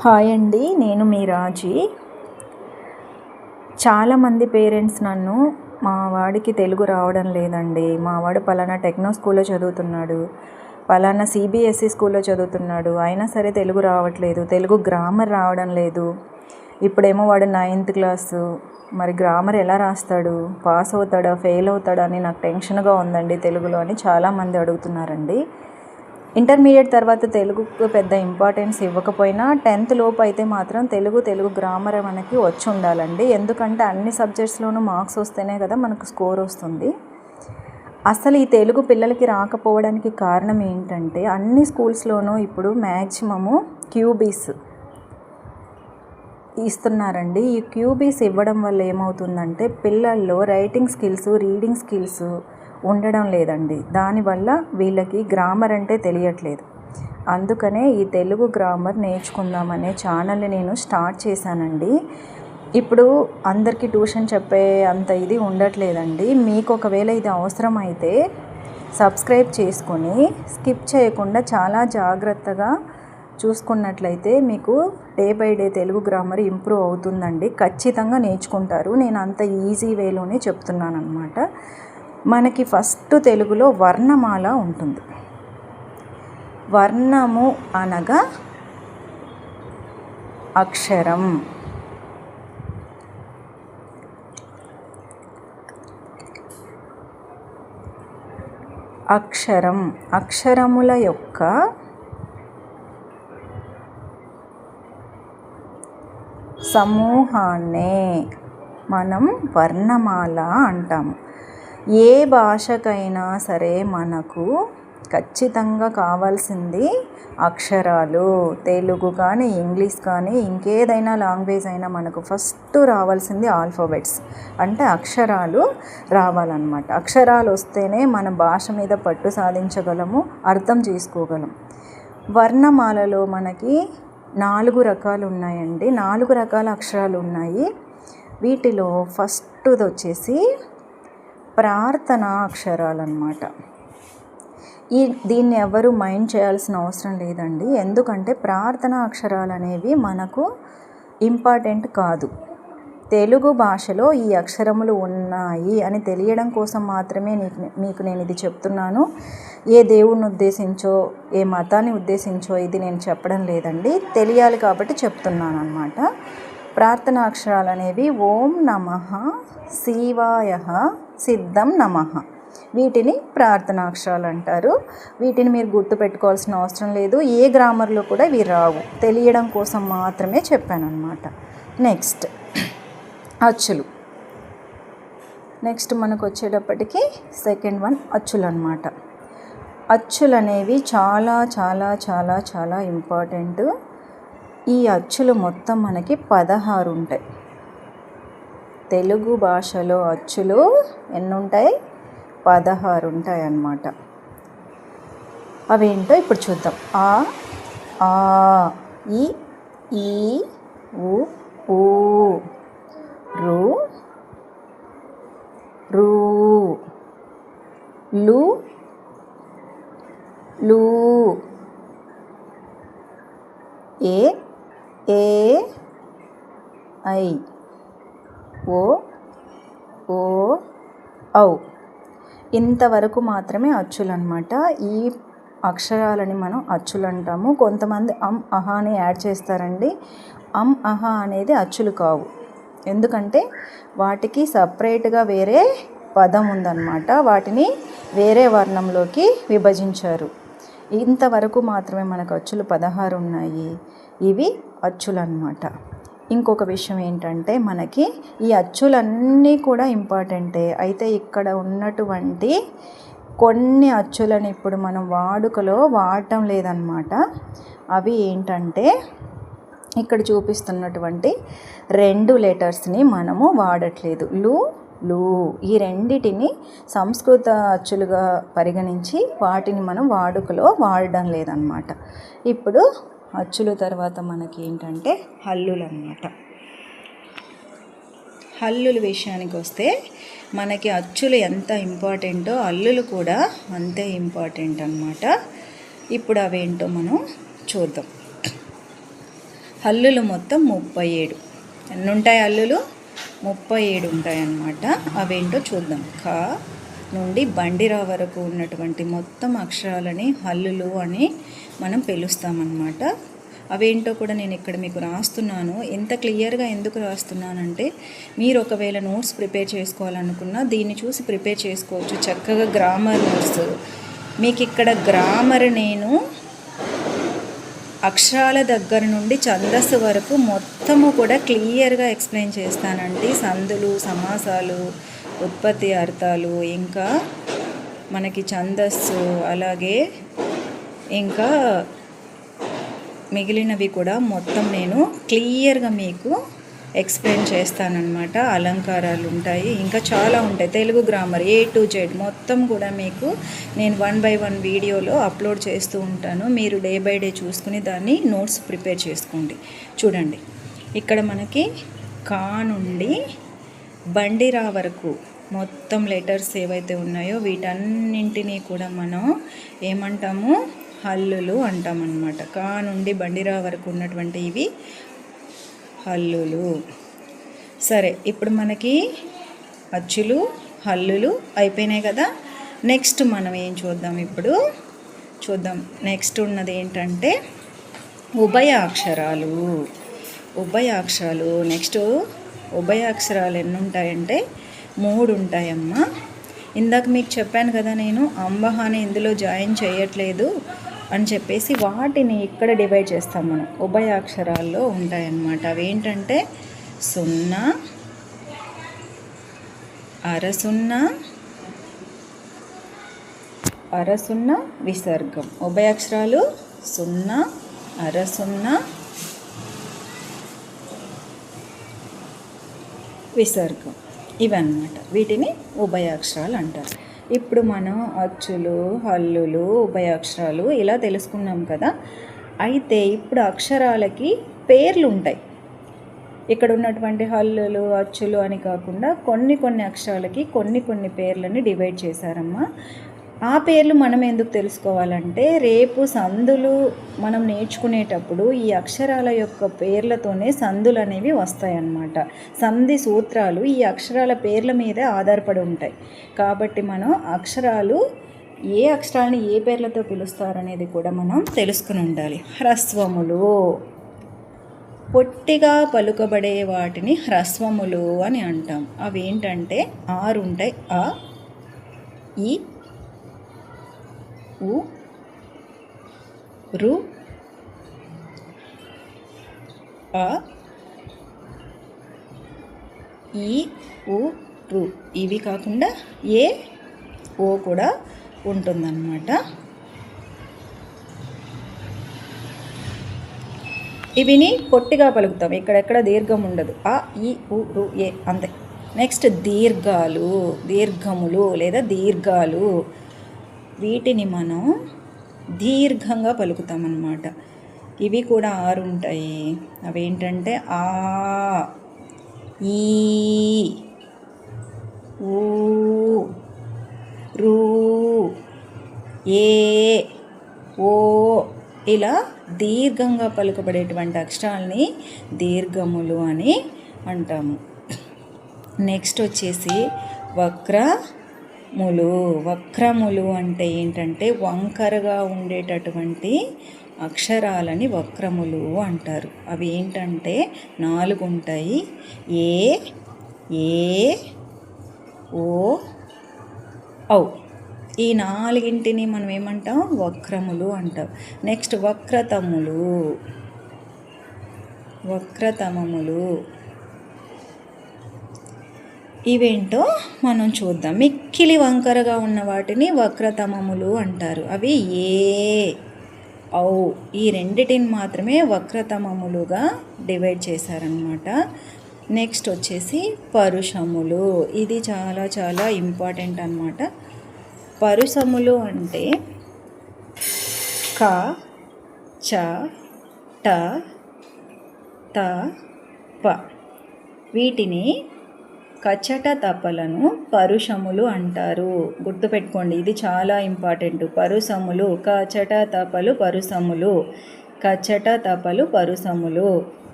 Hi అండి, నేను మీ రాజీ. చాలామంది పేరెంట్స్ నన్ను మా వాడికి తెలుగు రావడం లేదండి, మా వాడు పలానా టెక్నో స్కూల్లో చదువుతున్నాడు, పలానా సిబిఎస్ఈ స్కూల్లో చదువుతున్నాడు, అయినా సరే తెలుగు రావట్లేదు, తెలుగు గ్రామర్ రావడం లేదు. ఇప్పుడేమో వాడు 9th క్లాసు, మరి గ్రామర్ ఎలా రాస్తాడు, పాస్ అవుతాడా ఫెయిల్ అవుతాడా అని నాకు టెన్షన్గా ఉందండి తెలుగులో అని చాలామంది అడుగుతున్నారండి. ఇంటర్మీడియట్ తర్వాత తెలుగుకు పెద్ద ఇంపార్టెన్స్ ఇవ్వకపోయినా 10th లోపు అయితే మాత్రం తెలుగు గ్రామర్ మనకి వచ్చి ఉండాలండి. ఎందుకంటే అన్ని సబ్జెక్ట్స్లోనూ మార్క్స్ వస్తేనే కదా మనకు స్కోర్ వస్తుంది. అసలు ఈ తెలుగు పిల్లలకి రాకపోవడానికి కారణం ఏంటంటే అన్ని స్కూల్స్లోనూ ఇప్పుడు మ్యాక్సిమము క్యూబీస్ ఇస్తున్నారండి. ఈ క్యూబీస్ ఇవ్వడం వల్ల ఏమవుతుందంటే పిల్లల్లో రైటింగ్ స్కిల్స్, రీడింగ్ స్కిల్స్ ఉండడం లేదండి. దానివల్ల వీళ్ళకి గ్రామర్ అంటే తెలియట్లేదు. అందుకనే ఈ తెలుగు గ్రామర్ నేర్చుకుందామనే ఛానల్ని నేను స్టార్ట్ చేశానండి. ఇప్పుడు అందరికీ ట్యూషన్ చెప్పే అంత ఇది ఉండట్లేదండి. మీకు ఒకవేళ ఇది అవసరమైతే సబ్స్క్రైబ్ చేసుకొని స్కిప్ చేయకుండా చాలా జాగ్రత్తగా చూసుకున్నట్లయితే మీకు day by day Telugu grammar improve అవుతుందండి. ఖచ్చితంగా నేర్చుకుంటారు. నేను అంత ఈజీ వేలోనే చెప్తున్నాను అన్నమాట. మనకి ఫస్ట్ తెలుగులో వర్ణమాల ఉంటుంది. వర్ణము అనగా అక్షరం. అక్షరం అక్షరముల యొక్క సమూహాన్నే మనం వర్ణమాల అంటాము. ఏ భాషకైనా సరే మనకు ఖచ్చితంగా కావాల్సింది అక్షరాలు. తెలుగు కానీ ఇంగ్లీష్ కానీ ఇంకేదైనా లాంగ్వేజ్ అయినా మనకు ఫస్ట్ రావాల్సింది ఆల్ఫాబెట్స్, అంటే అక్షరాలు రావాలన్నమాట. అక్షరాలు వస్తేనే మన భాష మీద పట్టు సాధించగలము, అర్థం చేసుకోగలం. వర్ణమాలలో మనకి 4 రకాలు ఉన్నాయండి. 4 రకాల అక్షరాలు ఉన్నాయి. వీటిలో ఫస్ట్ది వచ్చేసి ప్రార్థనా అక్షరాలు అన్నమాట. దీన్ని ఎవరు మైండ్ చేయాల్సిన అవసరం లేదండి. ఎందుకంటే ప్రార్థనా అక్షరాలు అనేవి మనకు ఇంపార్టెంట్ కాదు. తెలుగు భాషలో ఈ అక్షరములు ఉన్నాయి అని తెలియడం కోసం మాత్రమే మీకు నేను ఇది చెప్తున్నాను. ఏ దేవుణ్ణి ఉద్దేశించో ఏ మతాన్ని ఉద్దేశించో ఇది నేను చెప్పడం లేదండి, తెలియాలి కాబట్టి చెప్తున్నాను అన్నమాట. ప్రార్థనా అక్షరాలు అనేవి ఓం నమః శివాయః సిద్ధం నమః, వీటిని ప్రార్థనా అక్షరాలు అంటారు. వీటిని మీరు గుర్తుపెట్టుకోవాల్సిన అవసరం లేదు. ఏ గ్రామర్లో కూడా ఇవి రావు, తెలియడం కోసం మాత్రమే చెప్పాను అన్నమాట. నెక్స్ట్ అచ్చులు. నెక్స్ట్ మనకు వచ్చేటప్పటికి సెకండ్ వన్ అచ్చులు అన్నమాట. అచ్చులు అనేవి చాలా చాలా చాలా చాలా ఇంపార్టెంట్. ఈ అచ్చులు మొత్తం మనకి 16 ఉంటాయి. తెలుగు భాషలో అచ్చులు ఎన్ని ఉంటాయి? 16 ఉంటాయి అన్నమాట. అవేంటో ఇప్పుడు చూద్దాం. ఆ, ఆ, ఈ, ఈ, ఉ, ఊ, రు, రు, లు, లు, ఏ, ఏ, ఐ, ఓ, ఓ, ఔ. ఇంతవరకు మాత్రమే అచ్చులు అన్నమాట. ఈ అక్షరాలని మనం అచ్చులు అంటాము. కొంతమంది అహా అని యాడ్ చేస్తారండి. అహా అనేది అచ్చులు కావు. ఎందుకంటే వాటికి సపరేట్గా వేరే పదం ఉందన్నమాట. వాటిని వేరే వర్ణంలోకి విభజించారు. ఇంతవరకు మాత్రమే మనకు అచ్చులు 16 ఉన్నాయి. ఇవి అచ్చులు అన్నమాట. ఇంకొక విషయం ఏంటంటే మనకి ఈ అచ్చులన్నీ కూడా ఇంపార్టెంటే. అయితే ఇక్కడ ఉన్నటువంటి కొన్ని అచ్చులను ఇప్పుడు మనం వాడుకలో వాడటం లేదన్నమాట. అవి ఏంటంటే ఇక్కడ చూపిస్తున్నటువంటి 2 లెటర్స్ని మనము వాడట్లేదు. లు, లు, ఈ రెండిటిని సంస్కృత అచ్చులుగా పరిగణించి వాటిని మనం వాడుకలో వాడడం లేదన్నమాట. ఇప్పుడు అచ్చుల తర్వాత మనకి ఏంటంటే హల్లులు అన్నమాట. హల్లుల విషయానికి వస్తే మనకి అచ్చులు ఎంత ఇంపార్టెంటో హల్లులు కూడా అంతే ఇంపార్టెంట్ అన్నమాట. ఇప్పుడు అవేంటో మనం చూద్దాం. హల్లులు మొత్తం 37. ఎన్ని ఉంటాయి హల్లులు? 37 ఉంటాయన్నమాట. అవేంటో చూద్దాం. ఖ నుండి బండిరా వరకు ఉన్నటువంటి మొత్తం అక్షరాలని హల్లులు అని మనం పిలుస్తామన్నమాట. అవేంటో కూడా నేను ఇక్కడ మీకు రాస్తున్నాను. ఎంత క్లియర్గా ఎందుకు రాస్తున్నానంటే, మీరు ఒకవేళ నోట్స్ ప్రిపేర్ చేసుకోవాలనుకున్నా దీన్ని చూసి ప్రిపేర్ చేసుకోవచ్చు. చక్కగా గ్రామర్ నోట్స్ మీకు ఇక్కడ గ్రామర్ నేను అక్షరాల దగ్గర నుండి ఛందస్సు వరకు మొత్తము కూడా క్లియర్గా ఎక్స్ప్లెయిన్ చేస్తానండి. సందులు, సమాసాలు, ఉత్పత్తి అర్థాలు, ఇంకా మనకి ఛందస్సు, అలాగే ఇంకా మిగిలినవి కూడా మొత్తం నేను క్లియర్గా మీకు ఎక్స్ప్లెయిన్ చేస్తానన్నమాట. అలంకారాలు ఉంటాయి, ఇంకా చాలా ఉంటాయి. Telugu grammar A to Z మొత్తం కూడా మీకు నేను 1 by 1 వీడియోలో అప్లోడ్ చేస్తూ ఉంటాను. మీరు డే బై డే చూసుకుని దాన్ని నోట్స్ ప్రిపేర్ చేసుకోండి. చూడండి, ఇక్కడ మనకి కా నుండి బండిరా వరకు మొత్తం లెటర్స్ ఏవైతే ఉన్నాయో వీటన్నింటినీ కూడా మనం ఏమంటాము? హల్లులు అంటామన్నమాట. కా నుండి బండిరా వరకు ఉన్నటువంటి ఇవి హల్లులు. సరే, ఇప్పుడు మనకి అచ్చులు, హల్లులు అయిపోయినాయి కదా. నెక్స్ట్ మనం ఏం చూద్దాం? ఇప్పుడు చూద్దాం. నెక్స్ట్ ఉన్నది ఏంటంటే ఉభయాక్షరాలు. ఉభయాక్షరాలు నెక్స్ట్. ఉభయాక్షరాలు ఎన్ని ఉంటాయంటే 3 ఉంటాయమ్మా. ఇందాక మీకు చెప్పాను కదా, నేను అంబహాని ఇందులో జాయిన్ చేయట్లేదు అని చెప్పేసి వాటిని ఇక్కడ డివైడ్ చేస్తాం మనం. ఉభయాక్షరాల్లో ఉంటాయన్నమాట. అవేంటంటే 0, అరసున్నా, అరసున్నా, విసర్గం. ఉభయాక్షరాలు 0, అరసున్నా, విసర్గం, ఇవన్నమాట. వీటిని ఉభయాక్షరాలు అంటారు. ఇప్పుడు మనం అచ్చులు, హల్లులు, ఉభయాక్షరాలు ఇలా తెలుసుకున్నాం కదా. అయితే ఇప్పుడు అక్షరాలకి పేర్లు ఉంటాయి. ఇక్కడ ఉన్నటువంటి హల్లులు, అచ్చులు అని కాకుండా కొన్ని అక్షరాలకి కొన్ని పేర్లని డివైడ్ చేశారమ్మా. ఆ పేర్లు మనం ఎందుకు తెలుసుకోవాలంటే, రేపు సందులు మనం నేర్చుకునేటప్పుడు ఈ అక్షరాల యొక్క పేర్లతోనే సందులు అనేవి వస్తాయన్నమాట. సంధి సూత్రాలు ఈ అక్షరాల పేర్ల మీదే ఆధారపడి ఉంటాయి. కాబట్టి మనం అక్షరాలు ఏ అక్షరాలని ఏ పేర్లతో పిలుస్తారనేది కూడా మనం తెలుసుకుని ఉండాలి. హ్రస్వములు, పొట్టిగా పలుకబడే వాటిని హ్రస్వములు అని అంటాం. అవి ఏంటంటే 6 ఉంటాయి. అ, ఈ, ఉ, రు, అ, ఈ, ఉ, రు. ఇవి కాకుండా ఏ, ఓ కూడా ఉంటుందన్నమాట. ఇవిని పొట్టిగా పలుకుతాం. ఇక్కడెక్కడ దీర్ఘం ఉండదు. అ, ఈ, ఉ, రు, ఏ అంతే. నెక్స్ట్ దీర్ఘాలు, దీర్ఘములు లేదా దీర్ఘాలు. వీటిని మనం దీర్ఘంగా పలుకుతామన్నమాట. ఇవి కూడా 6 ఉంటాయి. అవేంటంటే ఆ, ఈ, ఊ, రు, ఏ, ఓ. ఇలా దీర్ఘంగా పలుకబడేటువంటి అక్షరాలని దీర్ఘములు అని అంటాము. నెక్స్ట్ వచ్చేసి వక్రములు. వక్రములు అంటే ఏంటంటే వంకరగా ఉండేటటువంటి అక్షరాలని వక్రములు అంటారు. అవి ఏంటంటే 4 ఉంటాయి. ఏ, ఓ, ఔ. ఈ 4ంటిని మనం ఏమంటాం? వక్రములు అంటాం. నెక్స్ట్ వక్రతములు, వక్రతమములు. ఇవేంటో మనం చూద్దాం. మిక్కిలి వంకరగా ఉన్న వాటిని వక్రతమములు అంటారు. అవి ఏ, ఔ. ఈ 2టిని మాత్రమే వక్రతమములుగా డివైడ్ చేశారనమాట. నెక్స్ట్ వచ్చేసి పరుషములు. ఇది చాలా చాలా ఇంపార్టెంట్ అన్నమాట. పరుషములు అంటే క, చ, ట, త, ప. వీటిని కచట తపలను పరుషములు అంటారు. గుర్తుపెట్టుకోండి, ఇది చాలా ఇంపార్టెంట్. పరుషములు, కచట తపలు పరుషములు. కచట తపలు పరుసములు.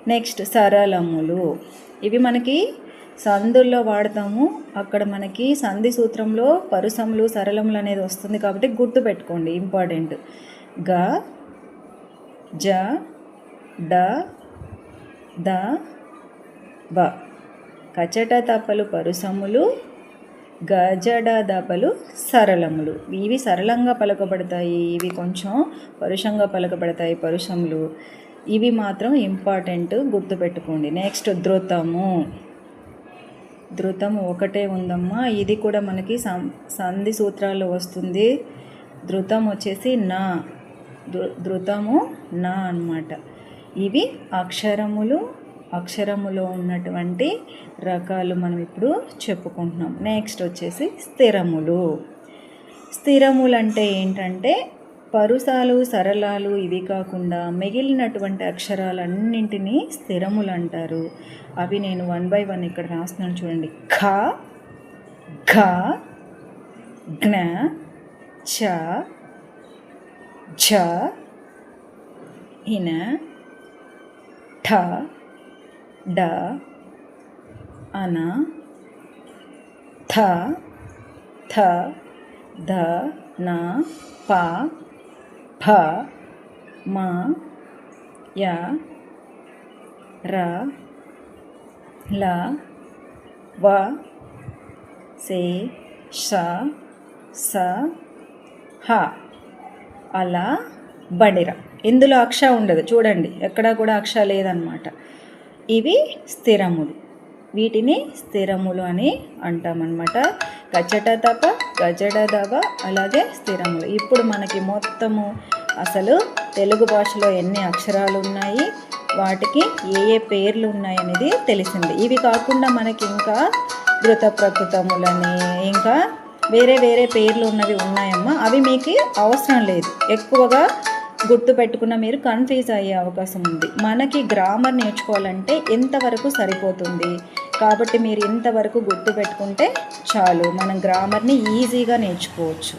నెక్స్ట్ సరళములు. ఇవి మనకి సందుల్లో వాడతాము. అక్కడ మనకి సంధి సూత్రంలో పరుసములు సరళములు అనేది వస్తుంది కాబట్టి గుర్తుపెట్టుకోండి, ఇంపార్టెంట్. గ జ డ ద బ. కచట తపలు పరుసములు, గజడ దపలు సరళములు. ఇవి సరళంగా పలకబడతాయి, ఇవి కొంచెం పరుషంగా పలకబడతాయి పరుషములు. ఇవి మాత్రం ఇంపార్టెంట్, గుర్తుపెట్టుకోండి. నెక్స్ట్ ధృతము. ధృతము ఒకటే ఉందమ్మా, ఇది కూడా మనకి సంధి సూత్రాల్లో వస్తుంది. ధృతం వచ్చేసి నా, ధృతము నా అన్నమాట. ఇవి అక్షరములు, అక్షరములో ఉన్నటువంటి రకాలు మనం ఇప్పుడు చెప్పుకుంటున్నాం. నెక్స్ట్ వచ్చేసి స్థిరములు. స్థిరములు అంటే ఏంటంటే పరుసాలు సరళాలు ఇవి కాకుండా మిగిలినటువంటి అక్షరాలన్నింటినీ స్థిరములు అంటారు. అవి నేను 1 by 1 ఇక్కడ రాస్తున్నాను చూడండి. ఖ, ఘ, జ్ఞ, చ, ఝ, హిన, ఠ, డ, అన, థ, థ, ధ, న, ప, ఫ, మ, య, ర, ల, వ, సే, ష, స, హ. అలా బడిర. ఇందులో అక్ష ఉండదు చూడండి, ఎక్కడా కూడా అక్ష లేదన్నమాట. ఇవి స్థిరములు, వీటిని స్థిరములు అని అంటామన్నమాట. కచట తప, గజడ దవ, అలాగే స్థిరములు. ఇప్పుడు మనకి మొత్తము అసలు తెలుగు భాషలో ఎన్ని అక్షరాలు ఉన్నాయి, వాటికి ఏ ఏ పేర్లు ఉన్నాయి అనేది తెలిసింది. ఇవి కాకుండా మనకి ఇంకా ధృత ప్రకృతములని ఇంకా వేరే వేరే పేర్లు ఉన్నవి ఉన్నాయమ్మా. అవి మీకు అవసరం లేదు, ఎక్కువగా గుర్తుపెట్టుకున్న మీరు కన్ఫ్యూజ్ అయ్యే అవకాశం ఉంది. మనకి గ్రామర్ నేర్చుకోవాలంటే ఇంతవరకు సరిపోతుంది కాబట్టి మీరు ఇంతవరకు గుర్తుపెట్టుకుంటే చాలు, మనం గ్రామర్ని ఈజీగా నేర్చుకోవచ్చు.